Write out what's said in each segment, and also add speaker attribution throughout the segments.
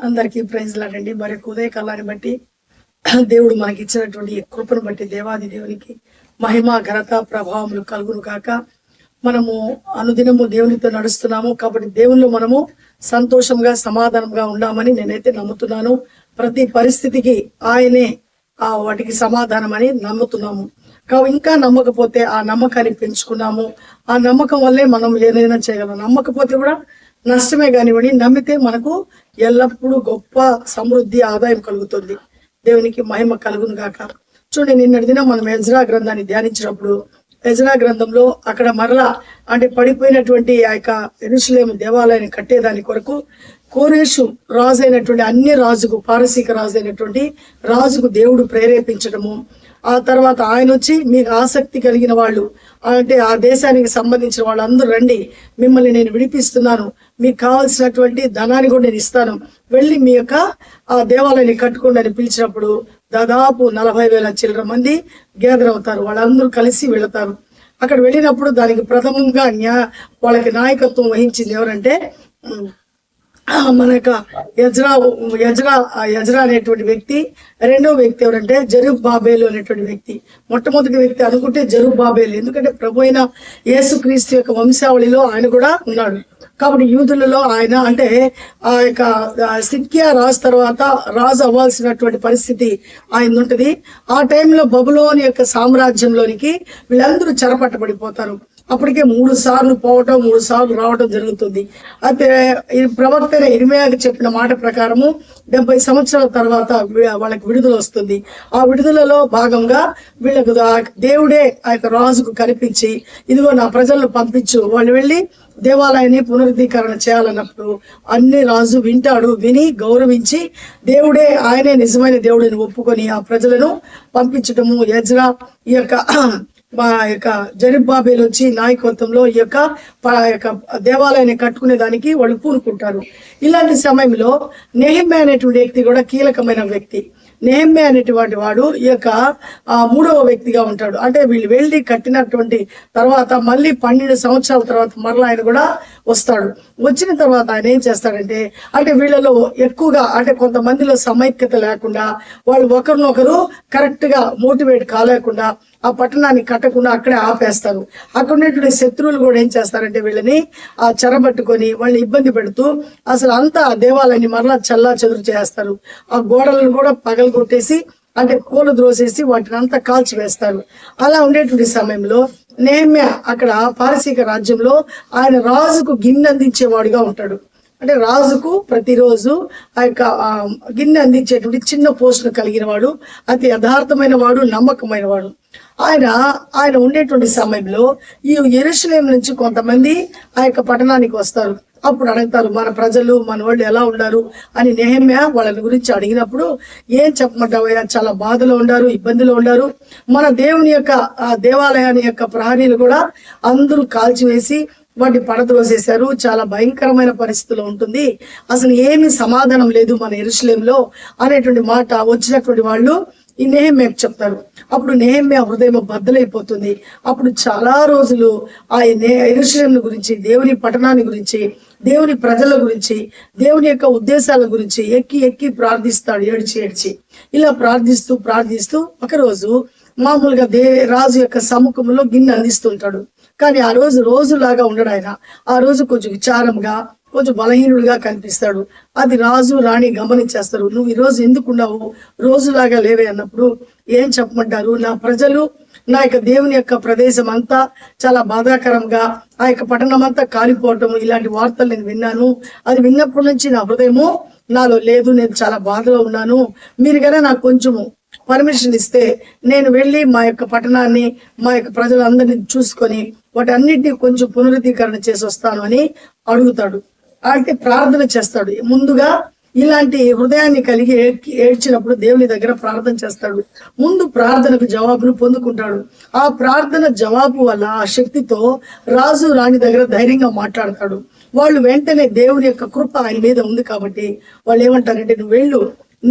Speaker 1: అందరికీ ప్రైజ్ లాడండి. మరి ఉదయ కాలాన్ని బట్టి దేవుడు మనకి ఇచ్చినటువంటి కృపను బట్టి దేవాది దేవునికి మహిమ ఘనత ప్రభావములు కలుగును కాక. మనము అనుదినము దేవునితో నడుస్తున్నాము కాబట్టి దేవునిలో మనము సంతోషంగా సమాధానంగా ఉండామని నేనైతే నమ్ముతున్నాను. ప్రతి పరిస్థితికి ఆయనే వాటికి సమాధానం అని నమ్ముతున్నాము. కాబట్టి ఇంకా నమ్మకపోతే ఆ నమ్మకాన్ని పెంచుకున్నాము. ఆ నమ్మకం వల్లే మనం ఏదైనా చేయగలం. నమ్మకపోతే కూడా నష్టమే కానివ్వండి, నమ్మితే మనకు ఎల్లప్పుడూ గొప్ప సమృద్ధి ఆదాయం కలుగుతుంది. దేవునికి మహిమ కలుగును గాక. చూడండి, నిన్నటి దినం మనం ఎజ్రా గ్రంథాన్ని ధ్యానించినప్పుడు ఎజ్రా గ్రంథంలో అక్కడ మరలా అంటే పడిపోయినటువంటి ఆ యొక్క యెరూషలేము దేవాలయాన్ని కట్టేదాని కొరకు కోరేషు రాజు అయినటువంటి అన్య రాజుకు పారసీక రాజు అయినటువంటి రాజుకు దేవుడు ప్రేరేపించడము. ఆ తర్వాత ఆయన వచ్చి మీకు ఆసక్తి కలిగిన వాళ్ళు అంటే ఆ దేశానికి సంబంధించిన వాళ్ళందరూ రండి, మిమ్మల్ని నేను విడిపిస్తున్నాను, మీకు కావాల్సినటువంటి ధనాన్ని కూడా నేను ఇస్తాను, వెళ్ళి మీ యొక్క ఆ దేవాలయాన్ని కట్టుకోండి అని పిలిచినప్పుడు దాదాపు 40,000 చిల్లర మంది గ్యాదర్ అవుతారు. వాళ్ళందరూ కలిసి వెళతారు. అక్కడ వెళ్ళినప్పుడు దానికి ప్రథమంగా వాళ్ళకి నాయకత్వం వహించింది ఎవరంటే మన యొక్క యజ్రా అనేటువంటి వ్యక్తి. రెండో వ్యక్తి ఎవరంటే జెరుబ్బాబేలు అనేటువంటి వ్యక్తి. మొట్టమొదటి వ్యక్తి అనుకుంటే జెరుబ్బాబేలు, ఎందుకంటే ప్రభు అయిన యేసుక్రీస్తు యొక్క వంశావళిలో ఆయన కూడా ఉన్నాడు. కాబట్టి యూదులలో ఆయన అంటే ఆ యొక్క సిద్కియా రాజు తర్వాత రాజు అవ్వాల్సినటువంటి పరిస్థితి ఆయన ఉంటుంది. ఆ టైంలో బబులోని యొక్క సామ్రాజ్యంలోనికి వీళ్ళందరూ చెరపట్టబడిపోతారు. అప్పటికే 3 సార్లు పోవటం 3 సార్లు రావటం జరుగుతుంది. అయితే ఈ ప్రవక్త ఇర్మీయాకు చెప్పిన మాట ప్రకారము 70 సంవత్సరాల తర్వాత వాళ్ళకి విడుదల వస్తుంది. ఆ విడుదలలో భాగంగా వీళ్ళకు దేవుడే ఆ యొక్క రాజుకు కనిపించి ఇదిగో నా ప్రజలను పంపించు, వాళ్ళు వెళ్ళి దేవాలయాన్ని పునరుద్ధీకరణ చేయాలన్నప్పుడు అన్ని రాజు వింటాడు. విని గౌరవించి దేవుడే ఆయనే నిజమైన దేవుడిని ఒప్పుకొని ఆ ప్రజలను పంపించటము. ఎజ్రా ఈ యొక్క జెరుబ్బాబేలు వచ్చి నాయకత్వంలో ఈ యొక్క దేవాలయాన్ని కట్టుకునే దానికి వాళ్ళు పూనుకుంటారు. ఇలాంటి సమయంలో నెహెమ్యా అనేటువంటి వ్యక్తి కూడా కీలకమైన వ్యక్తి. నెహెమ్యా అనేటువంటి వాడు ఈ యొక్క 3వ వ్యక్తిగా ఉంటాడు. అంటే వీళ్ళు వెళ్ళి కట్టినటువంటి తర్వాత మళ్ళీ 12 సంవత్సరాల తర్వాత మరలా ఆయన కూడా వస్తాడు. వచ్చిన తర్వాత ఆయన ఏం చేస్తాడంటే అంటే వీళ్ళలో ఎక్కువగా అంటే కొంతమందిలో సమైక్యత లేకుండా వాళ్ళు ఒకరినొకరు కరెక్ట్ గా మోటివేట్ కాలేకుండా ఆ పట్టణాన్ని కట్టకుండా అక్కడే ఆపేస్తారు. అక్కడ ఉన్నటువంటి శత్రువులు కూడా ఏం చేస్తారంటే వీళ్ళని చెరబట్టుకొని వాళ్ళని ఇబ్బంది పెడుతూ అసలు అంతా దేవాలయాన్ని మరలా చల్లా చెదురు చేస్తారు. ఆ గోడలను కూడా పగలగొట్టేసి అంటే కోలు ద్రోసేసి వాటిని అంతా కాల్చివేస్తారు. అలా ఉండేటువంటి సమయంలో నెహెమ్యా అక్కడ పారసీక రాజ్యంలో ఆయన రాజుకు గిన్నె అందించేవాడుగా ఉంటాడు. అంటే రాజుకు ప్రతిరోజు ఆ యొక్క గిన్నె అందించేటువంటి చిన్న పోస్టును కలిగిన వాడు, అతి యథార్థమైన వాడు, నమ్మకమైన వాడు. ఆయన ఉండేటువంటి సమయంలో ఈ యెరూషలేము నుంచి కొంతమంది ఆ యొక్క పట్టణానికి వస్తారు. అప్పుడు అడుగుతారు, మన ప్రజలు మన వాళ్ళు ఎలా ఉన్నారు అని. నెహెమ్యా వాళ్ళని గురించి అడిగినప్పుడు ఏం చెప్పమంటావయ్యా, చాలా బాధలో ఉన్నారు, ఇబ్బందిలో ఉన్నారు. మన దేవుని యొక్క దేవాలయాన్ని యొక్క ప్రహరీలు కూడా అందరూ కాల్చివేసి వాటిని పడద్రోసేశారు. చాలా భయంకరమైన పరిస్థితిలో ఉంటుంది, అసలు ఏమీ సమాధానం లేదు మన యెరూషలేములో అనేటువంటి మాట వచ్చినటువంటి వాళ్ళు ఈ నెహెమ్యాకు చెప్తారు. అప్పుడు నెహెమ్యా హృదయం బద్దలైపోతుంది. అప్పుడు చాలా రోజులు ఆ యెరూషలేము గురించి, దేవుని పట్టణాన్ని గురించి, దేవుని ప్రజల గురించి, దేవుని యొక్క ఉద్దేశాల గురించి ఎక్కి ప్రార్థిస్తాడు, ఏడ్చి. ఇలా ప్రార్థిస్తూ ఒకరోజు మామూలుగా రాజు యొక్క సముఖంలో గిన్నె అందిస్తుంటాడు. కానీ ఆ రోజులాగా ఉండడు ఆయన. ఆ రోజు కొంచెం విచారంగా, కొంచెం బలహీనుడిగా కనిపిస్తాడు. అది రాజు రాణి గమనించేస్తారు. నువ్వు ఈ రోజు ఎందుకున్నావు, రోజులాగా లేవే అన్నప్పుడు ఏం చెప్పమంటారు, నా ప్రజలు నా యొక్క దేవుని యొక్క ప్రదేశం అంతా చాలా బాధాకరంగా ఆ యొక్క పట్టణం అంతా కాలిపోవటం ఇలాంటి వార్తలు నేను విన్నాను. అది విన్నప్పటి నుంచి నా హృదయము నాలో లేదు, నేను చాలా బాధలో ఉన్నాను. మీరు కనుక నాకు కొంచెము పర్మిషన్ ఇస్తే నేను వెళ్ళి మా యొక్క పట్టణాన్ని, మా యొక్క ప్రజలందరినీ చూసుకొని వాటి అన్నిటినీ కొంచెం పునరుద్ధీకరణ చేసి వస్తాను అని అడుగుతాడు. అంటే ప్రార్థన చేస్తాడు. ముందుగా ఇలాంటి హృదయాన్ని కలిగి ఏడ్చినప్పుడు దేవుని దగ్గర ప్రార్థన చేస్తాడు. ముందు ప్రార్థనకు జవాబును పొందుకుంటాడు. ఆ ప్రార్థన జవాబు వల్ల ఆ శక్తితో రాజు రాణి దగ్గర ధైర్యంగా మాట్లాడతాడు. వాళ్ళు వెంటనే దేవుని యొక్క కృప ఆయన మీద ఉంది కాబట్టి వాళ్ళు ఏమంటారంటే, నువ్వు వెళ్ళు,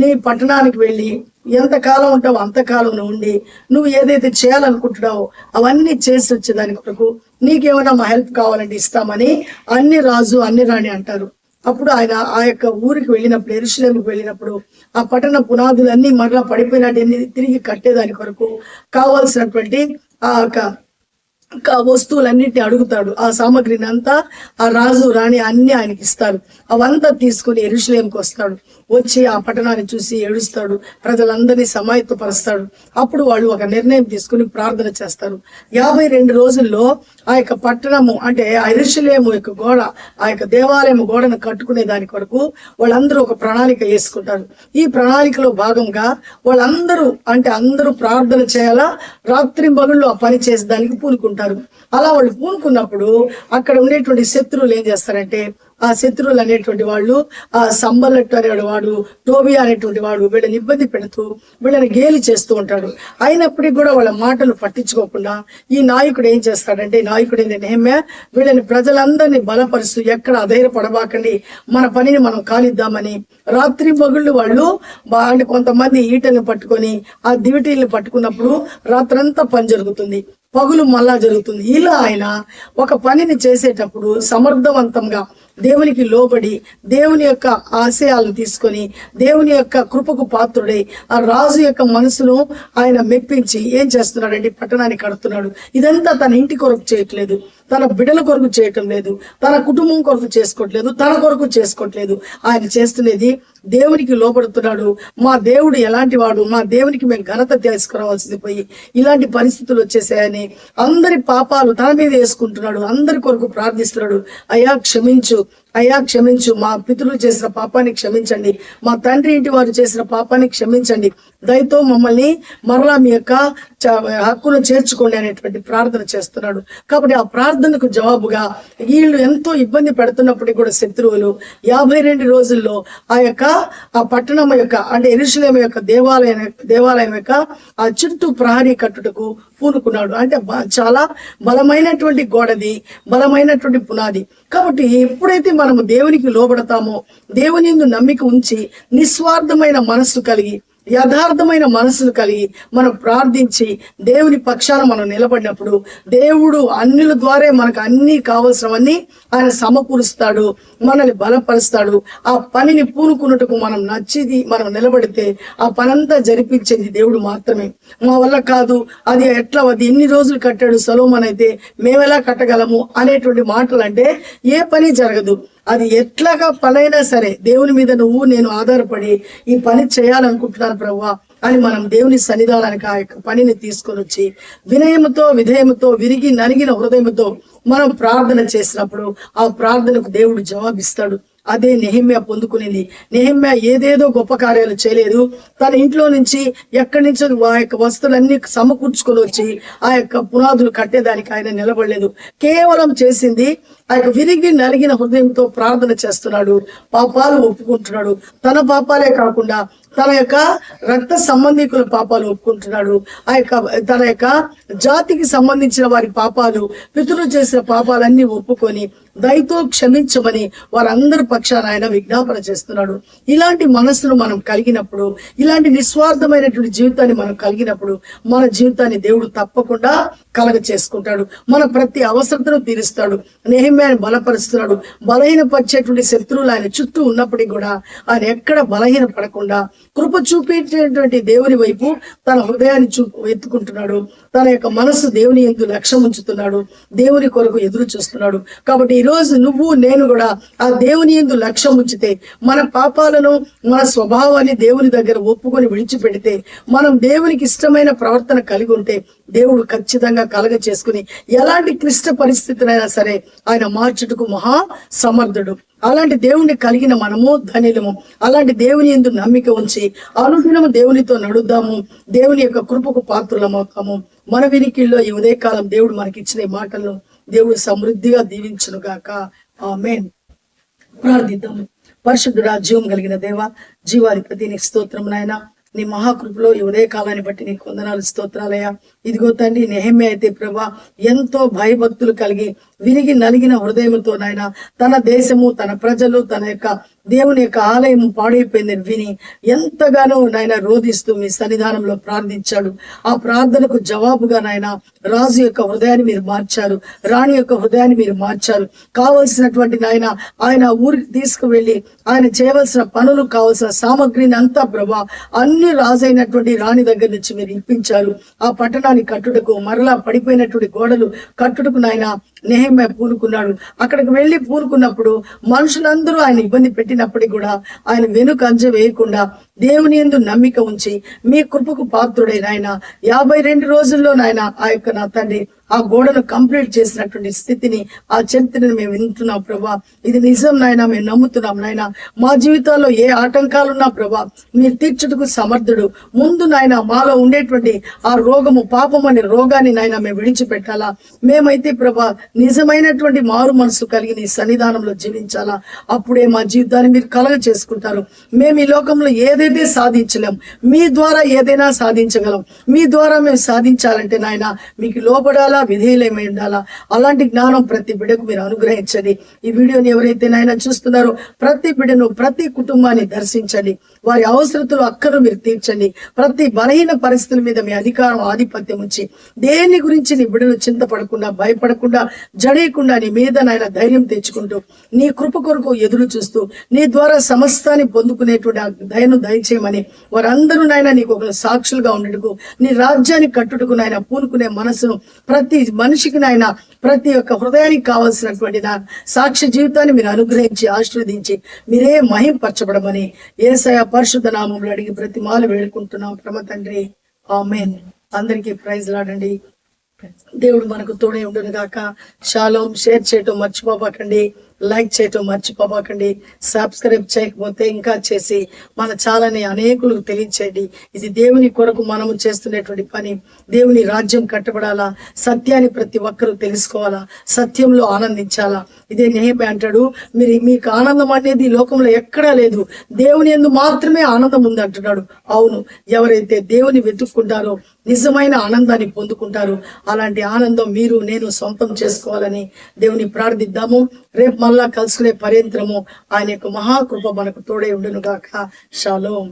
Speaker 1: నీ పట్టణానికి వెళ్ళి ఎంతకాలం ఉంటావు అంతకాలం ఉండి నువ్వు ఏదైతే చేయాలనుకుంటున్నావో అవన్నీ చేసి వచ్చేదాని కొరకు నీకేమైనా మా హెల్ప్ కావాలంటే ఇస్తామని అన్ని రాజు అన్ని రాణి అంటారు. అప్పుడు ఆయన ఆ యొక్క ఊరికి వెళ్ళినప్పుడు, యెరూషలేముకి వెళ్ళినప్పుడు ఆ పట్టణ పునాదులన్నీ మరలా పడిపోయినట్టు తిరిగి కట్టేదాని కొరకు కావాల్సినటువంటి ఆ యొక్క వస్తువులన్నిటిని అడుగుతాడు. ఆ సామగ్రిని అంతా ఆ రాజు రాణి అన్ని ఆయనకి ఇస్తారు. అవంతా తీసుకుని యెరూషలేముకి వస్తాడు. వచ్చి ఆ పట్టణాన్ని చూసి ఏడుస్తాడు, ప్రజలందరినీ సమాయత్తపరుస్తాడు. అప్పుడు వాళ్ళు ఒక నిర్ణయం తీసుకుని ప్రార్థన చేస్తారు. 52 రోజుల్లో ఆ యొక్క పట్టణము అంటే ఆ యెరూషలేము యొక్క గోడ, ఆ యొక్క దేవాలయం గోడను కట్టుకునే దాని కొరకు వాళ్ళందరూ ఒక ప్రణాళిక వేసుకుంటారు. ఈ ప్రణాళికలో భాగంగా వాళ్ళందరూ అంటే అందరూ ప్రార్థన చేయాలా, రాత్రి పగళ్ళు ఆ పని చేసేదానికి పూనుకుంటారు. అలా వాళ్ళు పూనుకున్నప్పుడు అక్కడ ఉండేటువంటి శత్రువులు ఏం చేస్తారంటే, ఆ శత్రువులు అనేటువంటి వాళ్ళు ఆ సంబలట్టు అనేవాడు, టోబియా అనేటువంటి వాడు వీళ్ళని ఇబ్బంది పెడుతూ వీళ్ళని గేలి చేస్తూ ఉంటాడు. అయినప్పటికీ కూడా వాళ్ళ మాటలు పట్టించుకోకుండా ఈ నాయకుడు ఏం చేస్తాడంటే, ఈ నాయకుడు నెహెమ్యా వీళ్ళని ప్రజలందరినీ బలపరుస్తూ ఎక్కడ అధైర్యపడబాకండి, మన పనిని మనం కానిద్దామని రాత్రి పగుళ్ళు వాళ్ళు అంటే కొంతమంది ఈటలను పట్టుకొని ఆ దివిటీలను పట్టుకున్నప్పుడు రాత్రంతా పని జరుగుతుంది, పగులు మళ్ళా జరుగుతుంది. ఇలా ఆయన ఒక పనిని చేసేటప్పుడు సమర్థవంతంగా దేవునికి లోబడి దేవుని యొక్క ఆశయాలను తీసుకొని దేవుని యొక్క కృపకు పాత్రుడై ఆ రాజు యొక్క మనసును ఆయన మెప్పించి ఏం చేస్తున్నాడంటే పట్టణాన్ని కడుతున్నాడు. ఇదంతా తన ఇంటి కొరకు చేయట్లేదు, తన బిడ్డల కొరకు చేయటం లేదు, తన కుటుంబం కొరకు చేసుకోవట్లేదు, తన కొరకు చేసుకోవట్లేదు. ఆయన చేస్తున్నది దేవునికి లోబడుతున్నాడు. మా దేవుడు ఎలాంటి వాడు, మా దేవునికి మేము ఘనత తీసుకురావాల్సింది పోయి ఇలాంటి పరిస్థితులు వచ్చేసాయని అందరి పాపాలు తన మీద వేసుకుంటున్నాడు. అందరి కొరకు ప్రార్థిస్తున్నాడు. అయ్యా క్షమించు, అయ్యా క్షమించు, మా పితరులు చేసిన పాపాన్ని క్షమించండి, మా తండ్రి ఇంటి వారు చేసిన పాపాన్ని క్షమించండి, దయతో మమ్మల్ని మరలా మీ యొక్క హక్కును చేర్చుకోండి అనేటువంటి ప్రార్థన చేస్తున్నాడు. కాబట్టి ఆ ప్రార్థనకు జవాబుగా వీళ్ళు ఎంతో ఇబ్బంది పెడుతున్నప్పటికీ కూడా శత్రువులు 52 రోజుల్లో ఆ పట్టణం యొక్క అంటే యెరూషలేము యొక్క దేవాలయం యొక్క ఆ చుట్టూ ప్రహరీ కట్టుటకు పూనుకున్నాడు. అంటే చాలా బలమైనటువంటి గోడది, బలమైనటువంటి పునాది. కాబట్టి ఎప్పుడైతే మనము దేవునికి లోబడతామో, దేవుని యందు నమ్మిక ఉంచి నిస్వార్థమైన మనస్సు కలిగి యథార్థమైన మనసును కలిగి మనం ప్రార్థించి దేవుని పక్షాన మనం నిలబడినప్పుడు దేవుడు అన్యుల ద్వారా మనకు అన్ని కావలసినవన్నీ ఆయన సమకూరుస్తాడు, మనల్ని బలపరుస్తాడు. ఆ పనిని పూనుకున్నట్టుకు మనం నచ్చిది మనం నిలబడితే ఆ పనంతా జరిపించేది దేవుడు మాత్రమే. మా వల్ల కాదు, అది ఎన్ని రోజులు కట్టాడు సొలొమోను అయితే మేమెలా కట్టగలము అనేటువంటి మాటలు అంటే ఏ పని జరగదు. అది ఎట్లాగా పనైనా సరే దేవుని మీద నేను ఆధారపడి ఈ పని చేయాలనుకుంటున్నాను ప్రభువా అని మనం దేవుని సన్నిధానానికి ఆ యొక్క పనిని తీసుకొని వచ్చి వినయముతో విధేయముతో విరిగి నలిగిన హృదయముతో మనం ప్రార్థన చేసినప్పుడు ఆ ప్రార్థనకు దేవుడు జవాబిస్తాడు. అదే నెహెమ్యా పొందుకునేది. నెహెమ్యా ఏదేదో గొప్ప కార్యాలు చేయలేదు. తన ఇంట్లో నుంచి ఎక్కడి నుంచో ఆ యొక్క వస్తువులన్నీ సమకూర్చుకొని వచ్చి ఆ యొక్క పునాదులు కట్టేదానికి ఆయన నిలబడలేదు. కేవలం చేసింది ఆ యొక్క విరిగి నలిగిన హృదయంతో ప్రార్థన చేస్తున్నాడు, పాపాలు ఒప్పుకుంటున్నాడు. తన పాపాలే కాకుండా తన యొక్క రక్త సంబంధికుల పాపాలు ఒప్పుకుంటున్నాడు. తన యొక్క జాతికి సంబంధించిన వారి పాపాలు, పితరులు చేసిన పాపాలన్నీ ఒప్పుకొని దయతో క్షమించమని వారందరి పక్షాన ఆయన విజ్ఞాపన చేస్తున్నాడు. ఇలాంటి మనస్సును మనం కలిగినప్పుడు, ఇలాంటి నిస్వార్థమైనటువంటి జీవితాన్ని మనం కలిగినప్పుడు మన జీవితాన్ని దేవుడు తప్పకుండా కలగ చేసుకుంటాడు. మన ప్రతి అవసరతను తీరుస్తాడు. నెహెమ్యాని బలపరుస్తున్నాడు. బలహీనపరిచేటువంటి శత్రువులు ఆయన చుట్టూ ఉన్నప్పటికీ కూడా ఆయన ఎక్కడ బలహీన పడకుండా కృప చూపించేటువంటి దేవుని వైపు తన హృదయాన్ని ఎత్తుకుంటున్నాడు. తన యొక్క మనస్సు దేవుని యందు లక్ష్యం ఉంచుతున్నాడు. దేవుని కొరకు ఎదురు చూస్తున్నాడు. కాబట్టి ఈ రోజు నువ్వు నేను కూడా ఆ దేవుని యందు లక్ష్యం ఉంచితే, మన పాపాలను మన స్వభావాన్ని దేవుని దగ్గర ఒప్పుకొని విడిచిపెడితే, మనం దేవునికి ఇష్టమైన ప్రవర్తన కలిగి ఉంటే దేవుడు ఖచ్చితంగా కలగ చేసుకుని ఎలాంటి క్లిష్ట పరిస్థితులైనా సరే ఆయన మార్చుటకు మహా సమర్థుడు. అలాంటి దేవుణ్ణి కలిగిన మనము ధన్యులము. అలాంటి దేవుని యందు నమ్మిక ఉంచి అనుదినము దేవునితో నడుద్దాము. దేవుని యొక్క కృపకు పాత్రులమవుతాము. మన వినికిల్లో ఈ ఉదయకాలం దేవుడు మనకి ఇచ్చిన మాటలను దేవుడు సమృద్ధిగా దీవించును గాక. ఆమేన్. ప్రార్థిద్దాము. పరిశుద్ధుడా, జీవం కలిగిన దేవ, జీవాధిపతి నీకు స్తోత్రం నాయన. నీ మహాకృపలో ఈ ఉదయ కాలాన్ని బట్టి నీకు వందనాలు, స్తోత్రాలయ్యా. ఇదిగో తండ్రి, నెహెమ్యా అయితే ప్రభా ఎంతో భయభక్తులు కలిగి విరిగి నలిగిన హృదయంతో నాయన తన దేశము, తన ప్రజలు, తన యొక్క దేవుని యొక్క ఆలయం పాడైపోయిందని విని ఎంతగానో నాయన రోధిస్తూ మీ సన్నిధానంలో ప్రార్థించాడు. ఆ ప్రార్థనకు జవాబుగా నాయన రాజు యొక్క హృదయాన్ని మీరు మార్చారు, రాణి యొక్క హృదయాన్ని మీరు మార్చారు. కావలసినటువంటి నాయన ఆయన ఊరికి తీసుకువెళ్ళి ఆయన చేయవలసిన పనులు, కావలసిన సామగ్రిని అంతా ప్రభా అన్ని రాజైనటువంటి రాణి దగ్గర నుంచి మీరు ఇప్పించారు. ఆ పట్టణాన్ని కట్టుటకు, మరలా పడిపోయినటువంటి గోడలు కట్టుటకు నాయన నెహెమ్యా పూనుకున్నాడు. అక్కడికి వెళ్ళి పూనుకున్నప్పుడు మనుషులందరూ ఆయన ఇబ్బంది పెట్టినప్పటికీ కూడా ఆయన వెనుకంజ వేయకుండా దేవుని యందు నమ్మిక ఉంచి మీ కృపకు పాత్రుడైన ఆయన 52 రోజుల్లో నాయన ఆ యొక్క నా తండ్రి ఆ గోడను కంప్లీట్ చేసినటువంటి స్థితిని, ఆ చరిత్రను మేము వింటున్నాం ప్రభా. ఇది నిజం నాయన, మేము నమ్ముతున్నాం నాయన. మా జీవితాల్లో ఏ ఆటంకాలున్నా ప్రభా మీరు తీర్చుటకు సమర్థుడు. ముందు నాయన మాలో ఉండేటువంటి ఆ రోగము, పాపం అనే రోగాన్ని నాయన మేము విడిచిపెట్టాలా. మేమైతే ప్రభా నిజమైనటువంటి మారు మనసు కలిగి నీ సన్నిధానంలో జీవించాలా. అప్పుడే మా జీవితాన్ని మీరు కలగ చేసుకుంటారు. మేము ఈ లోకంలో ఏదైతే సాధించలేం, మీ ద్వారా ఏదైనా సాధించగలం. మీ ద్వారా మేము సాధించాలంటే నాయన మీకు లోబడాలా, విధేయులమై ఉండాలా. అలాంటి జ్ఞానం ప్రతి బిడ్డకు మీరు అనుగ్రహించండి. ఈ వీడియోని ఎవరైతే నాయన చూస్తున్నారో ప్రతి బిడ్డను, ప్రతి కుటుంబాన్ని దర్శించండి. వారి అవసరతలు, అక్కను మీరు తీర్చండి. ప్రతి బలహీన పరిస్థితుల మీద మీ అధికారం, ఆధిపత్యం ఉంచి దేని గురించి నీ బిడ్డలు చింతపడకుండా, భయపడకుండా, జడేయకుండా నీ మీద నాయన ధైర్యం తెచ్చుకుంటూ నీ కృప కొరకు ఎదురు చూస్తూ నీ ద్వారా సమస్తాన్ని పొందుకునేటువంటి ఆ దయను దయచేయమని వారందరూ నాయన నీకు ఒక సాక్షులుగా ఉండటకు, నీ రాజ్యాన్ని కట్టుటకు నాయన పూనుకునే మనసును ప్రతి మనిషికి నాయన, ప్రతి ఒక్క హృదయానికి కావాల్సినటువంటి నా సాక్ష్య జీవితాన్ని మీరు అనుగ్రహించి ఆశీర్వదించి మీరే మహింపరచబడమని యేసయ్య పరిశుద్ధ నామములో అడిగి బ్రతిమాలు వేడుకుంటున్నాం పరమ తండ్రి, ఆమేన్. అందరికీ ప్రైజ్ లాడండి. దేవుడు మనకు తోడే ఉండును గాక. షాలోమ్. షేర్ చేయటం మర్చిపోబాకండి, లైక్ చేయటం మర్చిపోబాకండి. సబ్స్క్రైబ్ చేయకపోతే ఇంకా చేసి మన ఛానల్ని అనేకులకు తెలియచేయండి. ఇది దేవుని కొరకు మనము చేస్తున్నటువంటి పని. దేవుని రాజ్యం కట్టబడాలా, సత్యాన్ని ప్రతి ఒక్కరూ తెలుసుకోవాలా, సత్యంలో ఆనందించాలా. ఇదే నెహెమ్యా అంటాడు, మీకు ఆనందం అనేది ఈ లోకంలో ఎక్కడా లేదు, దేవుని యందు మాత్రమే ఆనందం ఉంది అంటున్నాడు. అవును, ఎవరైతే దేవుని వెతుక్కుంటారో నిజమైన ఆనందాన్ని పొందుకుంటారు. అలాంటి ఆనందం మీరు నేను సొంతం చేసుకోవాలని దేవుని ప్రార్థిద్దాము. రేపు మళ్ళా కలుసుకునే పర్యంతరము ఆయన యొక్క మహాకృప మనకు తోడై ఉండును గాక. షాలోమ్.